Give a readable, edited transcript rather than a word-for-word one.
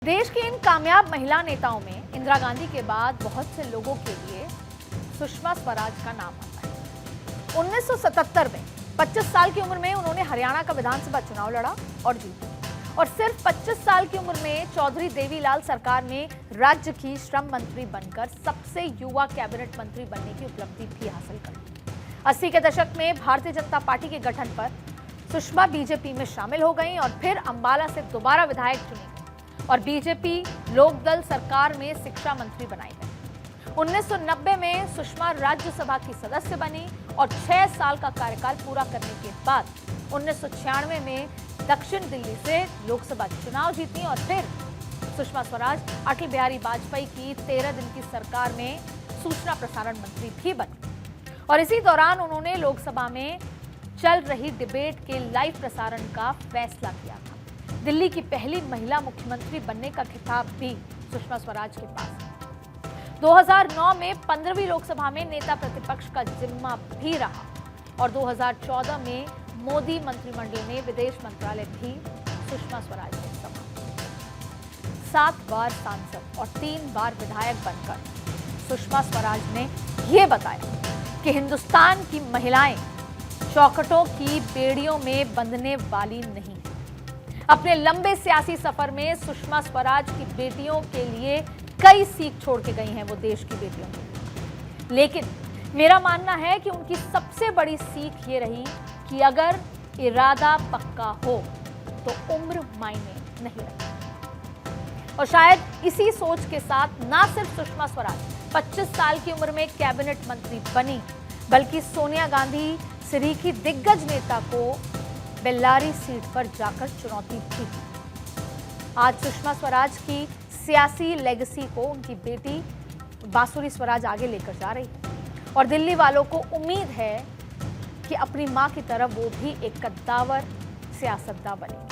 देश की इन कामयाब महिला नेताओं में इंदिरा गांधी के बाद बहुत से लोगों के लिए सुषमा स्वराज का नाम आता है। 1977 में 25 साल की उम्र में उन्होंने हरियाणा का विधानसभा चुनाव लड़ा और जीता और सिर्फ 25 साल की उम्र में चौधरी देवीलाल सरकार में राज्य की श्रम मंत्री बनकर सबसे युवा कैबिनेट मंत्री बनने की उपलब्धि भी हासिल कर 80 के दशक में भारतीय जनता पार्टी के गठन पर सुषमा बीजेपी में शामिल हो गईं और फिर अंबाला से दोबारा विधायक चुनी और बीजेपी लोकदल सरकार में शिक्षा मंत्री बनाई गई। 1990 में सुषमा राज्यसभा की सदस्य बनी और 6 साल का कार्यकाल पूरा करने के बाद 1996 में दक्षिण दिल्ली से लोकसभा चुनाव जीती और फिर सुषमा स्वराज अटल बिहारी वाजपेयी की 13 दिन की सरकार में सूचना प्रसारण मंत्री भी बनी और इसी दौरान उन्होंने लोकसभा में चल रही डिबेट के लाइव प्रसारण का फैसला किया था। दिल्ली की पहली महिला मुख्यमंत्री बनने का खिताब भी सुषमा स्वराज के पास है। 2009 में 15वीं लोकसभा में नेता प्रतिपक्ष का जिम्मा भी रहा और 2014 में मोदी मंत्रिमंडल में विदेश मंत्रालय भी सुषमा स्वराज ने संभाला। 7 बार सांसद और 3 बार विधायक बनकर सुषमा स्वराज ने यह बताया कि हिंदुस्तान की महिलाएं चौखटों की बेड़ियों में बंधने वाली नहीं। अपने लंबे सियासी सफर में सुषमा स्वराज की बेटियों के लिए कई सीख छोड़ के गई हैं वो देश की बेटियों को। लेकिन मेरा मानना है कि उनकी सबसे बड़ी सीख ये रही कि अगर इरादा पक्का हो तो उम्र मायने नहीं रखती। और शायद इसी सोच के साथ ना सिर्फ सुषमा स्वराज 25 साल की उम्र में कैबिनेट मंत्री बनी बल्कि सोनिया गांधी सरीखी दिग्गज नेता को बेल्लारी सीट पर जाकर चुनौती भी दी। आज सुषमा स्वराज की सियासी लेगेसी को उनकी बेटी बांसुरी स्वराज आगे लेकर जा रही है और दिल्ली वालों को उम्मीद है कि अपनी मां की तरह वो भी एक कद्दावर सियासतदान बनेगी।